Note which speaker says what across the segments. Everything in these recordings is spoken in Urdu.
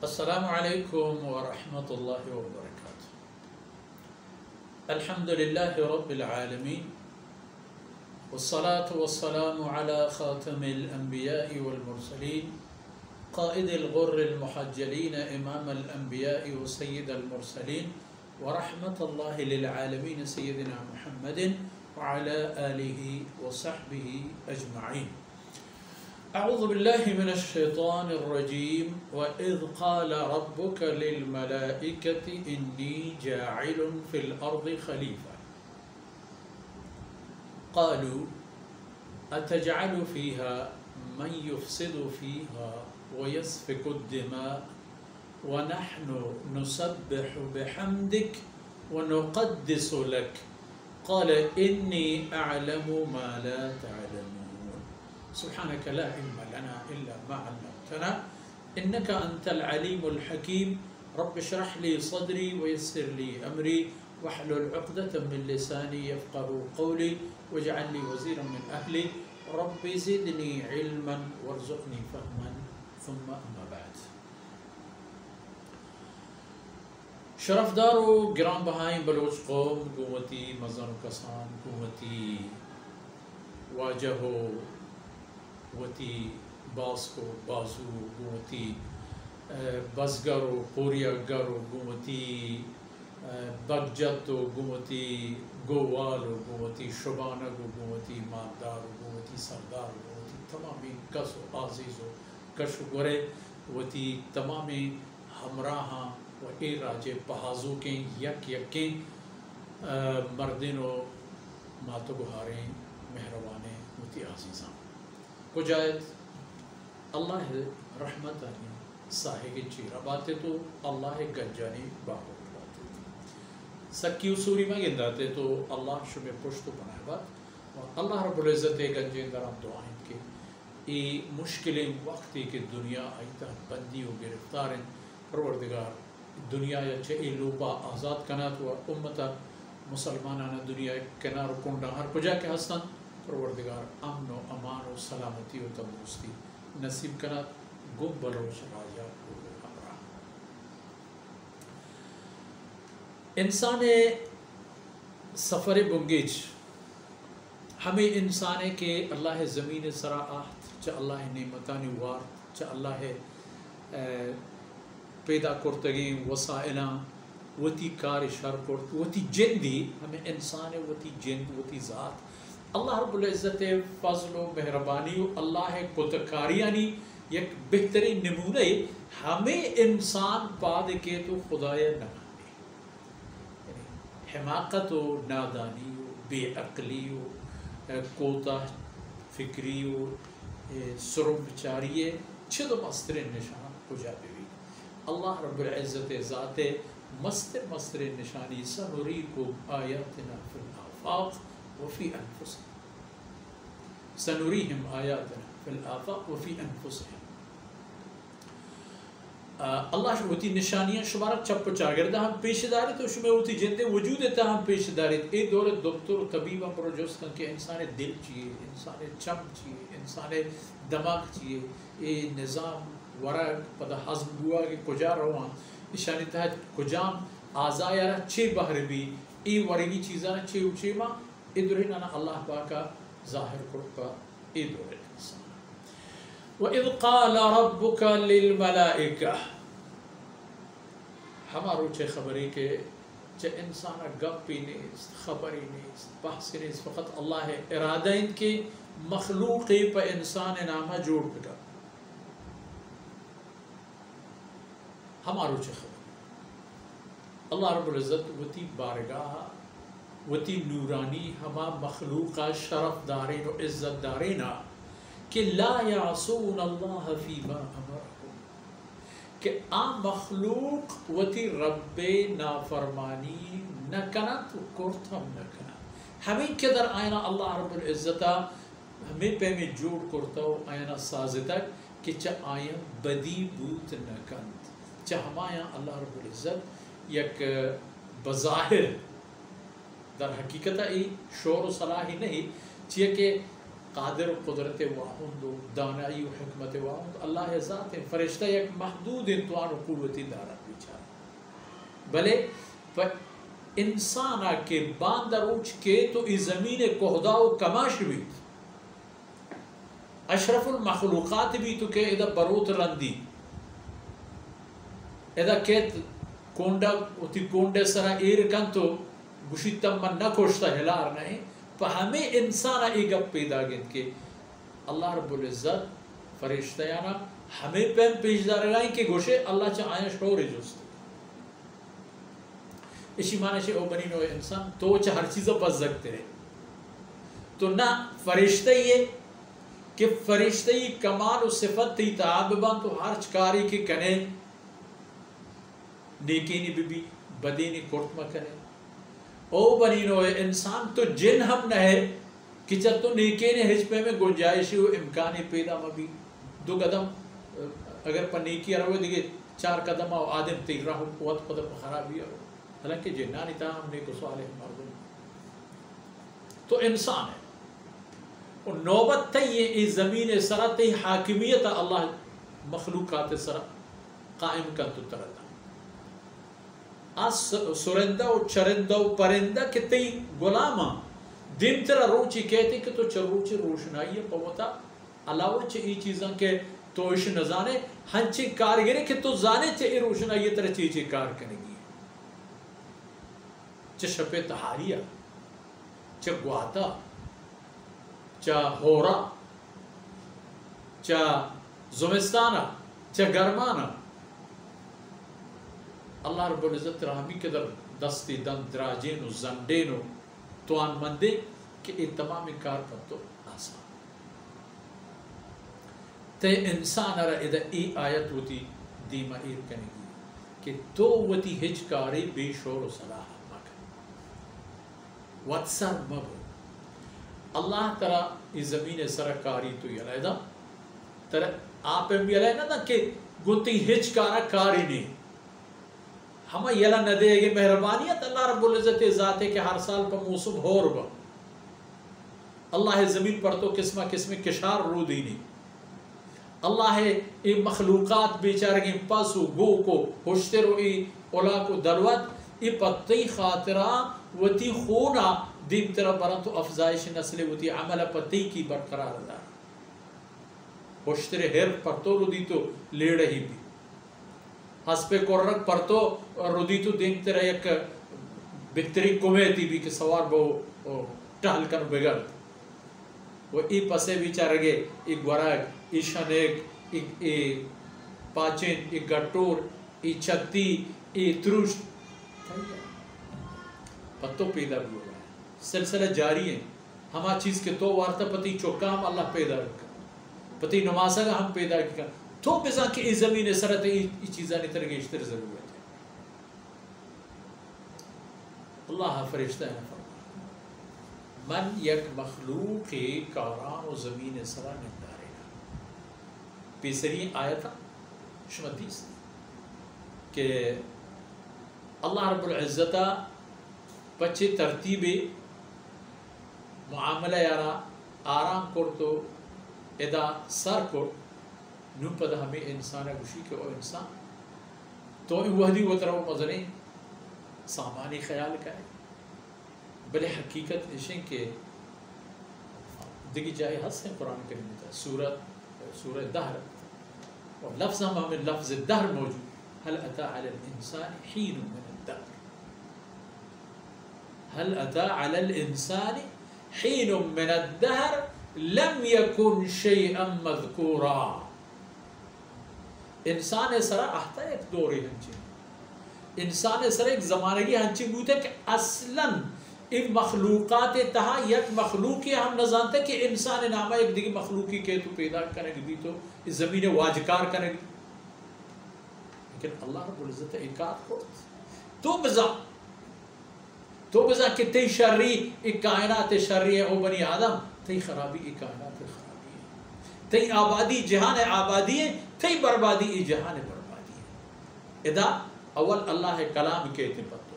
Speaker 1: السلام عليكم ورحمة الله وبركاته. الحمد لله رب العالمين، والصلاة والسلام على خاتم الأنبياء والمرسلين، قائد الغر المحجلين، إمام الأنبياء وسيد المرسلين، ورحمة الله للعالمين سيدنا محمد وعلى آله وصحبه أجمعين. أعوذ بالله من الشيطان الرجيم. وإذ قال ربك للملائكة إني جاعل في الأرض خليفة قالوا أتجعل فيها من يفسد فيها ويسفك الدماء ونحن نسبح بحمدك ونقدس لك قال إني أعلم ما لا تعلمون سبحانك لا علم لنا إلا ما علمتنا إنك أنت العليم الحكيم. رب اشرح لي صدري ويسر لي أمري واحلل عقدة من لساني يفقه قولي واجعل لي وزيرا من أهلي رب زدني علما وارزقني فهما. ثم أما بعد. شرفدارو گران بہائیں بلوچ قوم، قوتی مزن و کسان، قوتی واجہو، قوتی باسکو بازو، قوتی بزگرو، پوریاگرو، قوتی بگجتو، قوتی گوالو، قوتی شبانگو، قوتی ماندارو، قوتی سردارو، قوتی تمامی کسو عزیزو کشو گرے، قوتی تمامی ہمراہاں و اے راجے پہازو کے یک یکیں مردینو ماتو گہاریں مہربانے قوتی عزیزاں کجایت اللہ رحمت آنی ساہے چیرہ باتے تو اللہ گنجانی باہو باتے سکی اصوری میں گنداتے تو اللہ شمی پشتو بنائے بات اور اللہ رب العزت گنجیں درام دعائیں کے ای مشکلیں وقتی کہ دنیا آئیتا بندی و گرفتاریں پروردگار دنیا یا چھے لوپا آزاد کنات و امتا مسلمانانا دنیا کنار کنڈا ہر کجا کے ہستن پروردگار امن و امان و سلامتی و تندرستی نصیب کنات گم بلوچ راجہ ہمراہ. انسان سفر بنگیج ہمیں انسانے کے اللہ زمین سراحت چا اللہ نعمتانی وار چا اللہ پیدا کرتگیں وسائلاں وتی کار شر کرت وتی جندی ہمیں انسان وتی جند وتی ذات اللہ رب العزت فضل و مہربانی و اللہ کتکاریانی یک بہترین نمونہ ہمیں انسان پاد کے تو خدای نمانے حماقت و نادانی و بے عقلی و کوتا فکری و سرم بچاری چھدو مستر نشان کجا بھی اللہ رب العزت ذات مستر نشانی سنریکم آیاتنا فی الآفاق وفی انفسهم سنریہم آیاتنا فی الآفاق وفی انفسهم. اللہ شبہتی نشانیاں شمارت چپ چاگردہ ہم پیش داری تو شمہوتی جنتے وجود تا ہم پیش داری اے دور دکتر و طبیب ہم پروجوز کن کہ انسان دل چیئے، انسان چم چیئے، انسان دماغ چیئے، اے نظام ورق پدا حضم ہوا کہ کجا روان نشانی تحت کجام آزایا رہا چھے بہر بھی ای ورگی چیزانا چھے اچھے ماں ای دورینانا اللہ پاکا ظاہر کرکا ای دورین انسان. وَإِذْ قَالَ رَبُّكَ لِلْمَلَائِكَةِ ہمارو چھے خبری کے چھے انسانا گپی نیست خبری نیست بحثی نیست فقط اللہ ارادہ ان کے مخلوقی پا انسان نامہ جوڑ بگا ہمارو چھے خبر اللہ رب العزت وتی بارگاہ وتی نورانی ہما مخلوقہ شرف دارین و عزت دارینا کہ لا یعصون اللہ فیما امرہم کہ آن مخلوق وتی رب نافرمانی نکنت و کرتم نکنت ہمیں کدر آئینا اللہ رب العزتہ ہمیں پہ میں جوڑ کرتا ہو آئینا سازتک کہ چا آئین بدی بوت نکنت چا ہمایا اللہ رب العزت یک بظاہر در حقیقت ای شور و صلاحی نہیں چیئے کہ قادر و قدرت واحد و دانائی و حکمت واحد اللہ ذات فرشتہ یک محدود انتوان و قوتی دارا بیچارا بلے انسانا کے باندر اوچ کے تو ای زمین کہدا و کماش بھی اشرف المخلوقات بھی تو کہ ادھا بروت رندی ادھا کہت کونڈا اتی کونڈے سرا ایر کن تو گوشی تم من نکوشتا ہلار نہیں پا ہمیں انسانا ای گپ پیدا گند کے اللہ رب العزت فرشتیانا ہمیں پہم پیش دار گائیں کہ گوشے اللہ چاہ آیا شعور جوست اسی معنی سے او بنی نو انسان تو چاہ ہر چیزا پس زکتے رہے تو نہ فرشتہ یہ کہ فرشتہ یہ کمال و صفت تی تعاببان تو ہر چکاری کی کنے نیکینی بی بدینی کرت مکنے او بنی نو انسان تو جن ہم نہ ہے کہ چاہ تو نیکینی ہج پہ میں گنجائشی و امکانی پیدا مبی دو قدم اگر پر نیکی روے دیکھے 4 قدم آو آدم تیر رہو قوت قدر خرابی ہو حالانکہ جنانی تاہم نیک و صالح مردم تو انسان ہے اور نوبت تی یہ زمین سرا تی حاکمیت اللہ مخلوقات سرا قائم کن تو تردا سرندہ و چرندہ و پرندہ کہ تی غلاما دن ترا روچی کہتے کہ تو چروچی روشنائی پوتا علاوہ چی ای چیزاں کے توش نزانے ہنچی کارگرے کہ تو زانے چی ای روشنائی ترا چیزی کار کرنے گی چا شپ تحاریہ چا گواتا چا ہورا چا زمستانہ چا گرمانہ اللہ رب العزت رحمی کے در دستی دن دراجین و زنڈین و توان مندے کہ ای تمامی کار پر تو آسان تے انسان را ادھا ای آیت ہوتی دیما ایر کرنے گی کہ تو وتی ہج کاری بے شور و صلاح واتسر مبو اللہ ترا اس زمین سرکاری تو یہ علیدہ ترا آپ بھی علیدہ نا کہ گنتی ہچ کارا کاری نہیں ہمیں یلا نہ دے گے مہربانیت اللہ رب العزت ذات ہے کہ ہر سال پر موسم ہو رہا اللہ زمین پر تو قسمہ قسمیں کشار رو دینی اللہ ای مخلوقات بیچارگیں پسو گو کو ہوشتر و ای اولا کو دلوت ای پتی خاطرہ وتی خونا دیم ترہ بران تو افزائش نسل وتی عمل پتی کی برقرار دا ہوشتر ہر پرتو رو دی تو لیڑ ہی بھی حسب کرنک پرتو رو دی تو دیم ترہ یک بہتری کمیتی بھی کہ سوار بہو ٹہل کر بگڑ وہ ای پسے بیچارگے ای گوراگ ای شنیک ای پاچین ای گٹور ای چھتی ای تروش پتو پیدا بھی ہو رہا ہے سلسلہ جاری ہے ہما چیز کے تو وارتا پتی چوکا ہم اللہ پیدا رکھا پتی نمازہ کا ہم پیدا کیا تو بزا کہ اس زمین سرت ای چیزاں نتر گیشتر ضرورت ہے اللہ فرشتہ ہے من یک مخلوق کاران و زمین سرا نمدارے گا پیسری آیتا شمدیس کہ اللہ رب العزتہ پچھے ترتیب معاملہ یارا آرام کر تو ادا سر کر نو پدا ہمیں انسان گوشی کہ او انسان تو وحدی وطرہ و مزنے سامانی خیال کرے بلے حقیقت اشیں کہ دیکھی جائے حس ہے قرآن کریم تا سورہ دہر اور لفظ ہمیں لفظ دہر موجود هل اتى على الانسان حين من الدهر هل اتى على الانسان حين من الدهر لم يكن شيئا مذكورا انسان سرا احتا ایک دوری ہنچی انسان سرا ایک زمانہ کی ہنچی بوتا کہ اصلاً ایک مخلوقات تہا یک مخلوقی ہم نہ جانتے کہ انسان نامہ ایک دیگی مخلوقی کے تو پیدا کرنے گی تو اس زمین واجکار کرنے گی لیکن اللہ رب العزت اکاد کو تو بزا کہ تی شرری ایک کائنات شرری ہے او بنی آدم تی خرابی ایک کائنات خرابی ہے تی آبادی جہان آبادی ہے تی بربادی ای جہان بربادی ہے ادا اول اللہ کلام کہتے پتو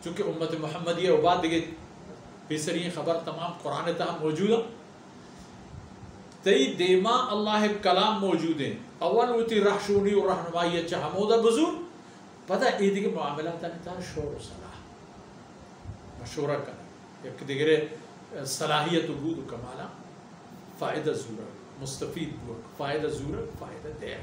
Speaker 1: چونکہ امت محمدیہ و بعد دیکھے بسرین خبر تمام قرآن تہا موجود ہے تی دیما اللہ کلام موجود ہیں اول وتی رہشونی و رہنمائی چاہ حمودہ بزور پتہ ایدی کے معاملات تا شور و صلاح مشورہ کرنا یک دیگرے صلاحیت و بود و کمالا فائدہ زورا مستفید بود فائدہ زورا فائدہ دے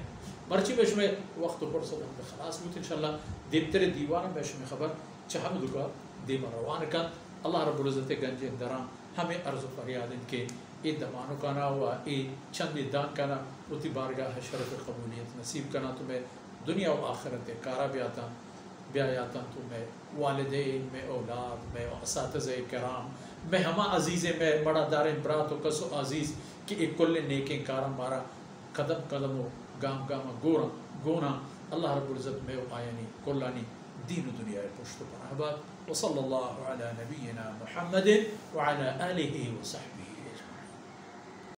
Speaker 1: مرچی بیش میں وقت پر صدق بخلاص بود انشاءاللہ دیبتر دیوان بیش میں خبر چاہم دکا دیما روان کن اللہ رب العزت گنج دران ہمیں عرض و فریاد ان کے ای دمانو کانا ہوا ای چند دان کانا اتی بارگاہ شرف قبولیت نصیب کنا تمہیں دنیا و آخرت کارا بیایاتا تمہیں والدین میں اولاد میں اساتذہ کرام میں ہما عزیزیں میں بڑا دار برات و کسو عزیز کہ ایک کل نیکیں کارا مارا قدم قدم و گام گام گونا اللہ رب العزت میں آیانی کلانی دین و دنیا پشت پر احباب وصلی اللہ علی نبینا محمد وعلى آلہ وصحبہ